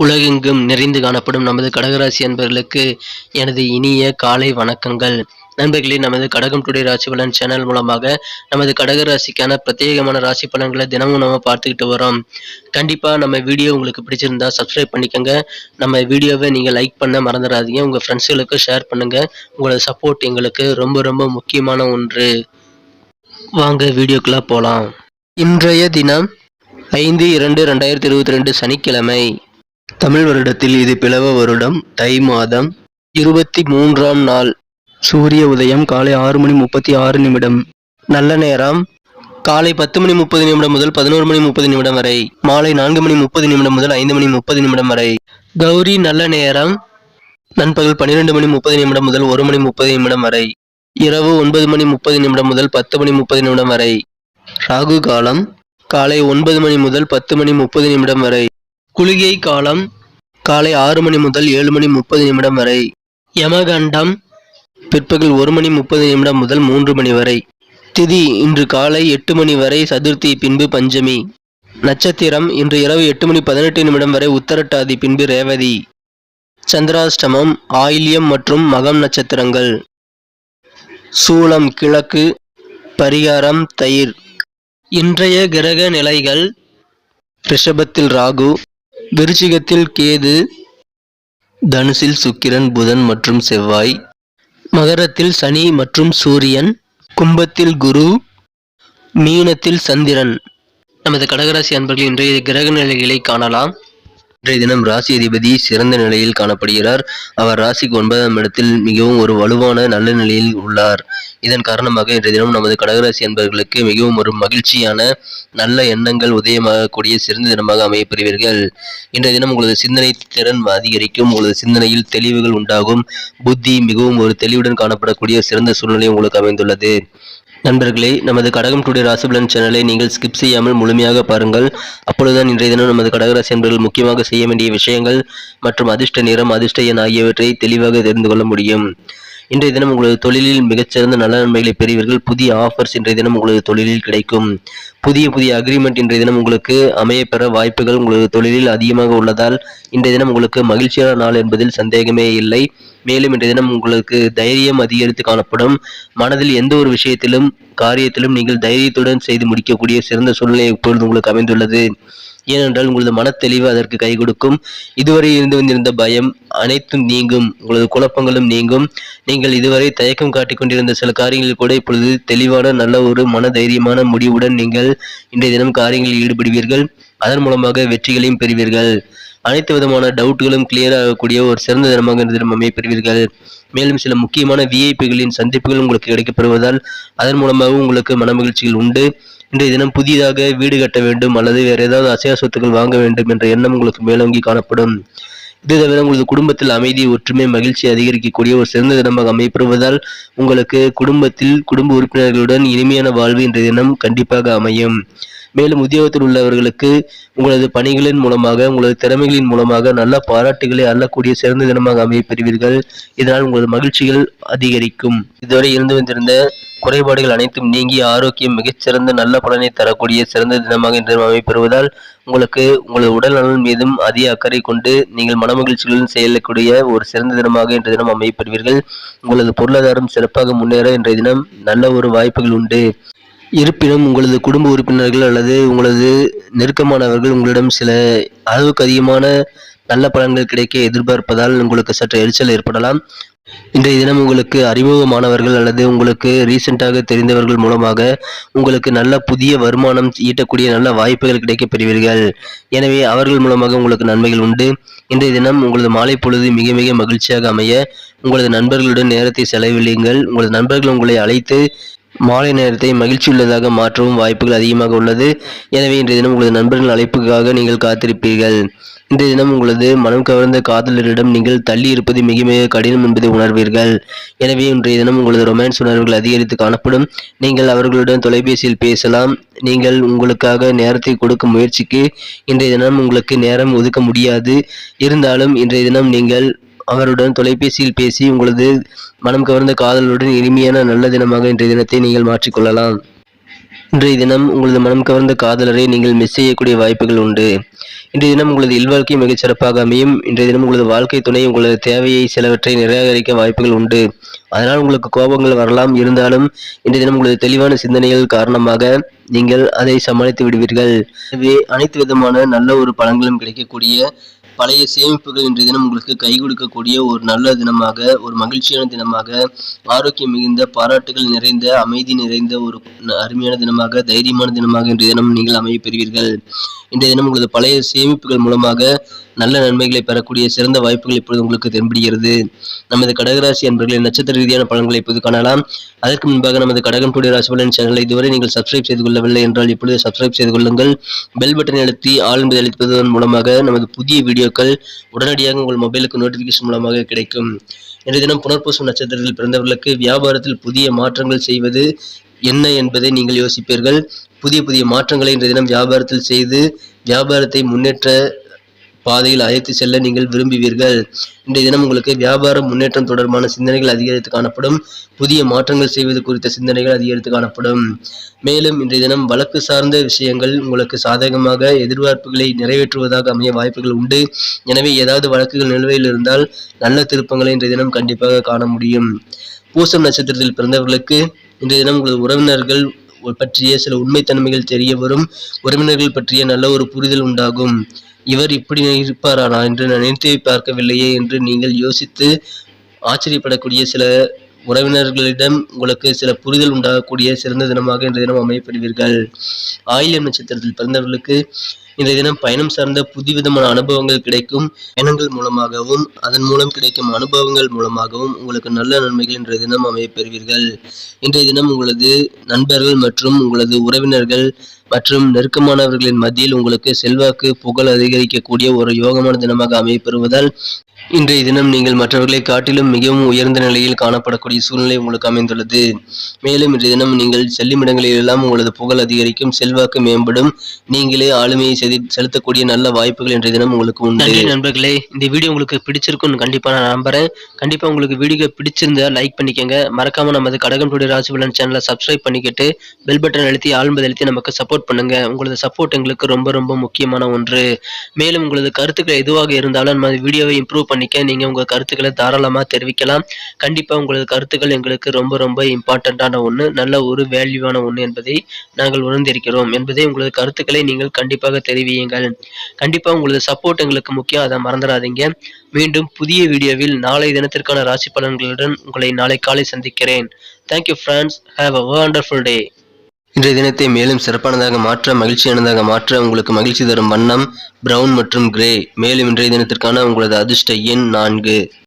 உலகெங்கும் நிறைந்து காணப்படும் நமது கடகராசி அன்பர்களுக்கு எனது இனிய காலை வணக்கங்கள். நண்பர்களே, நமது கடகம் டுடே ராசி பலன் சேனல் மூலமாக நமது கடகராசிக்கான பிரத்யேகமான ராசி பலன்களை தினமும் நம்ம பார்த்துக்கிட்டு வரோம். கண்டிப்பா நம்ம வீடியோ உங்களுக்கு பிடிச்சிருந்தா சப்ஸ்கிரைப் பண்ணிக்கோங்க. நம்ம வீடியோவை நீங்க லைக் பண்ண மறந்துடாதீங்க. உங்க ஃப்ரெண்ட்ஸ்களுக்கு ஷேர் பண்ணுங்க. உங்களோட சப்போர்ட் எங்களுக்கு ரொம்ப ரொம்ப முக்கியமான ஒன்று. வாங்க வீடியோக்குள்ள போலாம். இன்றைய தினம் 5/2/2022 சனிக்கிழமை. தமிழ் வருடத்தில் இது பிளவ வருடம், தை மாதம் 23ஆம் நாள். சூரிய உதயம் காலை 6:36. நல்ல நேரம் காலை 10:30 முதல் 11:30 வரை, மாலை 4:30 முதல் 5:30 வரை. கௌரி நல்ல நேரம் நண்பகல் 12:30 முதல் 1:30 வரை, இரவு 9:30 முதல் 10:30 வரை. ராகு காலம் காலை 9 முதல் 10:30 வரை. குளிகை காலம் காலை 6 முதல் 7:30 வரை. யமகண்டம் பிற்பகல் 1:30 முதல் 3 வரை. திதி இன்று காலை 8 வரை சதுர்த்தி, பின்பு பஞ்சமி. நட்சத்திரம் இன்று இரவு 8:18 வரை உத்தரட்டாதி, பின்பு ரேவதி. சந்திராஷ்டமம் ஆயில்யம் மற்றும் மகம் நட்சத்திரங்கள். சூலம் கிழக்கு, பரிகாரம் தயிர். இன்றைய கிரக நிலைகள்: ரிஷபத்தில் ராகு, விருச்சிகத்தில் கேது, தனுசில் சுக்கிரன், புதன் மற்றும் செவ்வாய், மகரத்தில் சனி மற்றும் சூரியன், கும்பத்தில் குரு, மீனத்தில் சந்திரன். நமது கடகராசி அன்பர்கள் இன்றைய கிரக நிலைகளை காணலாம். இன்றைய தினம் ராசி அதிபதி சிறந்த நிலையில் காணப்படுகிறார். அவர் ராசிக்கு 9ஆம் இடத்தில் மிகவும் ஒரு வலுவான நல்ல நிலையில் உள்ளார். இதன் காரணமாக இன்றைய தினம் நமது கடகராசி அன்பர்களுக்கு மிகவும் ஒரு மகிழ்ச்சியான நல்ல எண்ணங்கள் உதயமாகக்கூடிய சிறந்த தினமாக அமையப்பெறுவீர்கள். இன்றைய தினம் உங்களது சிந்தனை திறன் அதிகரிக்கும். உங்களது சிந்தனையில் தெளிவுகள் உண்டாகும். புத்தி மிகவும் ஒரு தெளிவுடன் காணப்படக்கூடிய சிறந்த சூழ்நிலை உங்களுக்கு அமைந்துள்ளது. நண்பர்களே, நமது கடகம் டுடே ராசிபலன் சேனலை நீங்கள் ஸ்கிப் செய்யாமல் முழுமையாக பாருங்கள். அப்பொழுதுதான் இன்றைய தினம் நமது கடகராசி அன்பர்கள் முக்கியமாக செய்ய வேண்டிய விஷயங்கள் மற்றும் அதிர்ஷ்ட நிறம், அதிர்ஷ்ட எண் ஆகியவற்றை தெளிவாக தெரிந்து கொள்ள முடியும். இன்றைய தினம் உங்களது தொழிலில் மிகச்சிறந்த நல்ல நன்மைகளை பெறுவீர்கள். புதிய ஆஃபர்ஸ் இன்றைய தினம் உங்களது தொழிலில் கிடைக்கும். புதிய அக்ரிமெண்ட் இன்றைய தினம் உங்களுக்கு அமையப்பெற வாய்ப்புகள் உங்களது தொழிலில் அதிகமாக உள்ளதால் இன்றைய தினம் உங்களுக்கு மகிழ்ச்சியான நாள் என்பதில் சந்தேகமே இல்லை. மேலும் இன்றைய தினம் உங்களுக்கு தைரியம் அதிகரித்து காணப்படும். மனதில் எந்த ஒரு விஷயத்திலும் காரியத்திலும் நீங்கள் தைரியத்துடன் செய்து முடிக்கக்கூடிய சிறந்த சூழ்நிலை இப்பொழுது உங்களுக்கு அமைந்துள்ளது. ஏனென்றால் உங்களது மனத்தெளிவு அதற்கு கை கொடுக்கும். இதுவரை இருந்து வந்திருந்த பயம் அனைத்தும் நீங்கும். உங்களது குழப்பங்களும் நீங்கும். நீங்கள் இதுவரை தயக்கம் காட்டிக் கொண்டிருந்த சில காரியங்களில் கூட இப்பொழுது தெளிவான நல்ல ஒரு மன தைரியமான முடிவுடன் நீங்கள் இன்றைய தினம் காரியங்களில் ஈடுபடுவீர்கள். அதன் மூலமாக வெற்றிகளையும் பெறுவீர்கள். அனைத்து விதமான டவுட்டுகளும் கிளியர் ஆகக்கூடிய ஒரு சிறந்த தினமாக இந்த தினம் அமையப்பெறுவீர்கள். மேலும் சில முக்கியமான விஐபிகளின் சந்திப்புகள் உங்களுக்கு கிடைக்கப்பெறுவதால் அதன் மூலமாக உங்களுக்கு மன மகிழ்ச்சிகள் உண்டு. இன்றைய தினம் புதிதாக வீடு கட்ட வேண்டும் அல்லது வேறு ஏதாவது அசையா சொத்துக்கள் வாங்க வேண்டும் என்ற எண்ணம் உங்களுக்கு மேலோங்கி காணப்படும். இது தவிர உங்களது குடும்பத்தில் அமைதி, ஒற்றுமை, மகிழ்ச்சி அதிகரிக்கக்கூடிய ஒரு சிறந்த தினமாக அமையப்படுவதால் உங்களுக்கு குடும்பத்தில் குடும்ப உறுப்பினர்களுடன் இனிமையான வாழ்வு இன்றைய தினம் கண்டிப்பாக அமையும். மேலும் உத்தியோகத்தில் உள்ளவர்களுக்கு உங்களது பணிகளின் மூலமாக, உங்களது திறமைகளின் மூலமாக நல்ல பாராட்டுகளை அள்ளக்கூடிய சிறந்த தினமாக அமையப்பெறுவீர்கள். இதனால் உங்களது மகிழ்ச்சிகள் அதிகரிக்கும். இதுவரை இருந்து வந்திருந்த குறைபாடுகள் அனைத்தும் நீங்கி ஆரோக்கியம் மிகச்சிறந்த நல்ல பலனை தரக்கூடிய சிறந்த தினமாக இன்று அமையப்பெறுவதால் உங்களுக்கு உங்களது உடல் நலன் மீதும் அதிக அக்கறை கொண்டு நீங்கள் மனமகிழ்ச்சிகளுடன் செயலக்கூடிய ஒரு சிறந்த தினமாக இன்றைய தினம் அமையப்பெறுவீர்கள். உங்களது பொருளாதாரம் சிறப்பாக முன்னேற இன்றைய தினம் நல்ல ஒரு வாய்ப்புகள் உண்டு. இருப்பினும் உங்களது குடும்ப உறுப்பினர்கள் அல்லது உங்களது நெருக்கமானவர்கள் உங்களிடம் சில அளவுக்கு அதிகமான நல்ல பலன்கள் கிடைக்க எதிர்பார்ப்பதால் உங்களுக்கு சற்று எரிச்சல் ஏற்படலாம். இன்றைய தினம் உங்களுக்கு அறிமுகமானவர்கள் அல்லது உங்களுக்கு ரீசெண்டாக தெரிந்தவர்கள் மூலமாக உங்களுக்கு நல்ல புதிய வருமானம் ஈட்டக்கூடிய நல்ல வாய்ப்புகள் கிடைக்கப் பெறுவீர்கள். எனவே அவர்கள் மூலமாக உங்களுக்கு நன்மைகள் உண்டு. இன்றைய தினம் உங்களது மாலை பொழுது மிக மிக மகிழ்ச்சியாக அமைய உங்களது நண்பர்களுடன் நேரத்தை செலவிடுங்கள். உங்களது நண்பர்கள் உங்களை அழைத்து மாலை நேரத்தை மகிழ்ச்சியுள்ளதாக மாற்றவும் வாய்ப்புகள் அதிகமாக உள்ளது. எனவே இன்றைய தினம் உங்களது நண்பர்கள் அழைப்புக்காக நீங்கள் காத்திருப்பீர்கள். இன்றைய தினம் உங்களது மனம் கவர்ந்த காதலரிடம் நீங்கள் தள்ளி இருப்பது மிக மிக கடினம் என்பதை உணர்வீர்கள். எனவே இன்றைய தினம் உங்களது ரொமான்ஸ் உணர்வுகள் அதிகரித்து காணப்படும். நீங்கள் அவர்களுடன் தொலைபேசியில் பேசலாம். நீங்கள் உங்களுக்காக நேரத்தை கொடுக்கும் முயற்சிக்கு இன்றைய தினம் உங்களுக்கு நேரம் ஒதுக்க முடியாது. இருந்தாலும் இன்றைய தினம் நீங்கள் அவருடன் தொலைபேசியில் பேசி உங்களது மனம் கவர்ந்த காதலுடன் இனிமையான நல்ல தினமாக இன்றைய தினத்தை நீங்கள் மாற்றிக்கொள்ளலாம். இன்றைய தினம் உங்களது மனம் கவர்ந்த காதலரை நீங்கள் மிஸ் செய்யக்கூடிய வாய்ப்புகள் உண்டு. இன்றைய தினம் உங்களது இல்வாழ்க்கை மிகச் சிறப்பாக அமையும். இன்றைய தினம் உங்களது வாழ்க்கை துணை உங்களது தேவையை சிலவற்றை நிராகரிக்க வாய்ப்புகள் உண்டு. அதனால் உங்களுக்கு கோபங்கள் வரலாம். இருந்தாலும் இன்றைய தினம் உங்களது தெளிவான சிந்தனைகள் காரணமாக நீங்கள் அதை சமாளித்து விடுவீர்கள். எனவே அனைத்து விதமான நல்ல ஒரு பலன்களும் கிடைக்கக்கூடிய பழைய சேமிப்புகள் இன்றைய தினம் உங்களுக்கு கை கொடுக்கக்கூடிய ஒரு நல்ல தினமாக, ஒரு மகிழ்ச்சியான தினமாக, ஆரோக்கியம் மிகுந்த, பாராட்டுகள் நிறைந்த, அமைதி நிறைந்த ஒரு அருமையான தினமாக, தைரியமான தினமாக இன்றைய தினம் நீங்கள் அமைய பெறுவீர்கள். இன்றைய தினம் உங்களது பழைய சேமிப்புகள் மூலமாக நல்ல நன்மைகளை பெறக்கூடிய சிறந்த வாய்ப்புகள் இப்பொழுது உங்களுக்கு தென்படுகிறது. நமது கடகராசி அன்பர்களின் நட்சத்திர ரீதியான பலன்களை இப்போது காணலாம். அதற்கு முன்பாக நமது கடகம் டுடே ராசி பலன் சேனலை இதுவரை நீங்கள் சப்ஸ்கிரைப் செய்து கொள்ளவில்லை என்றால் இப்பொழுது சப்ஸ்கிரைப் செய்து கொள்ளுங்கள். பெல் பட்டனை அழுத்தி ஆல் என்பதை அளிப்பதன் மூலமாக நமது புதிய வீடியோக்கள் உடனடியாக உங்கள் மொபைலுக்கு நோட்டிபிகேஷன் மூலமாக கிடைக்கும். இன்றைய தினம் புனர்பூசம் நட்சத்திரத்தில் பிறந்தவர்களுக்கு வியாபாரத்தில் புதிய மாற்றங்கள் செய்வது என்ன என்பதை நீங்கள் யோசிப்பீர்கள். புதிய புதிய மாற்றங்களை இன்றைய தினம் வியாபாரத்தில் செய்து வியாபாரத்தை முன்னேற்ற பாதையில் அழைத்து செல்ல நீங்கள் விரும்புவீர்கள். இன்றைய தினம் உங்களுக்கு வியாபார முன்னேற்றம் தொடர்பான சிந்தனைகள் அதிகரித்து காணப்படும். புதிய மாற்றங்கள் செய்வது குறித்த சிந்தனைகள் அதிகரித்து காணப்படும். மேலும் இன்றைய தினம் வழக்கு சார்ந்த விஷயங்கள் உங்களுக்கு சாதகமாக எதிர்பார்ப்புகளை நிறைவேற்றுவதாக அமைய வாய்ப்புகள் உண்டு. எனவே ஏதாவது வழக்குகள் நிலுவையில் இருந்தால் நல்ல திருப்பங்களை இன்றைய தினம் கண்டிப்பாக காண முடியும். பூசம் நட்சத்திரத்தில் பிறந்தவர்களுக்கு இன்றைய தினம் உங்களது உறவினர்கள் பற்றிய சில உண்மைத்தன்மைகள் தெரிய வரும். உறவினர்கள் பற்றிய நல்ல ஒரு புரிதல் உண்டாகும். இவர் இப்படி இருப்பாரா என்று நான் நினைத்து பார்க்கவில்லையே என்று நீங்கள் யோசித்து ஆச்சரியப்படக்கூடிய சில உறவினர்களிடம் உங்களுக்கு சில புரிதல் உண்டாகக்கூடிய சிறந்த தினமாக இன்றைய தினம் அமையப்படுவீர்கள். ஆயில்யம் நட்சத்திரத்தில் பிறந்தவர்களுக்கு இன்றைய தினம் பயணம் சார்ந்த புதுவிதமான அனுபவங்கள் கிடைக்கும். பயணங்கள் மூலமாகவும் அதன் மூலம் கிடைக்கும் அனுபவங்கள் மூலமாகவும் உங்களுக்கு நல்ல நன்மைகள் இன்றைய தினம் அமைய பெறுவீர்கள். இன்றைய தினம் உங்களது நண்பர்கள் மற்றும் உங்களது உறவினர்கள் மற்றும் நெருக்கமானவர்களின் மத்தியில் உங்களுக்கு செல்வாக்கு புகழ் அதிகரிக்கக்கூடிய ஒரு யோகமான தினமாக அமையப்பெறுவதால் இன்றைய தினம் நீங்கள் மற்றவர்களை காட்டிலும் மிகவும் உயர்ந்த நிலையில் காணப்படக்கூடிய சூழ்நிலை உங்களுக்கு அமைந்துள்ளது. மேலும் இன்றைய தினம் நீங்கள் செல்லும் இடங்களில் எல்லாம் உங்களது புகழ் அதிகரிக்கும், செல்வாக்கு மேம்படும், நீங்களே ஆளுமையை செலுத்தக்கூடிய நல்ல வாய்ப்புகள் இன்றைய தினம் உங்களுக்கு உண்டு. நன்றி நண்பர்களே, இந்த வீடியோ உங்களுக்கு பிடிச்சிருக்கும்னு கண்டிப்பா நான் நம்புறேன். கண்டிப்பா உங்களுக்கு வீடியோ பிடிச்சிருந்தா லைக் பண்ணிக்கங்க. மறக்காம நமது கடகம் டுடே ராசி பலன் சேனலை சப்ஸ்கிரைப் பண்ணிக்கிட்டு பெல் பட்டன் அழுத்தி ஆல்பதை அழுத்தி நமக்கு சப்போர்ட் பண்ணுங்க. உங்களது சப்போர்ட் எங்களுக்கு ரொம்ப ரொம்ப முக்கியமான ஒன்று. மேலும் உங்களது கருத்துக்கள் எதுவாக இருந்தாலும் நம்ம வீடியோவை இம்ப்ரூவ் பண்ணிக்க நீங்க உங்க கருத்துக்களை தாராளமா தெரிவிக்கலாம். கண்டிப்பா உங்களது கருத்துக்கள் எங்களுக்கு ரொம்ப ரொம்ப இம்பார்ட்டன்டான ஒன்று, நல்ல ஒரு வேல்யூவான ஒன்று என்பதை நாங்கள் உணர்ந்திருக்கிறோம் என்பதை உங்களது கருத்துக்களை நீங்கள் கண்டிப்பாக தெரிவியுங்கள். கண்டிப்பா உங்களது சப்போர்ட் எங்களுக்கு முக்கியம், அதை மறந்துடாதீங்க. மீண்டும் புதிய வீடியோவில் நாளை தினத்திற்கான ராசி பலன்களுடன் உங்களை நாளை காலை சந்திக்கிறேன். Thank you friends, have a wonderful டே. இன்றைய தினத்தை மேலும் சிறப்பானதாக மாற்ற, மகிழ்ச்சியானதாக மாற்ற உங்களுக்கு மகிழ்ச்சி தரும் வண்ணம் பிரவுன் மற்றும் கிரே. மேலும் இன்றைய தினத்திற்கான உங்களது அதிர்ஷ்ட எண் 4.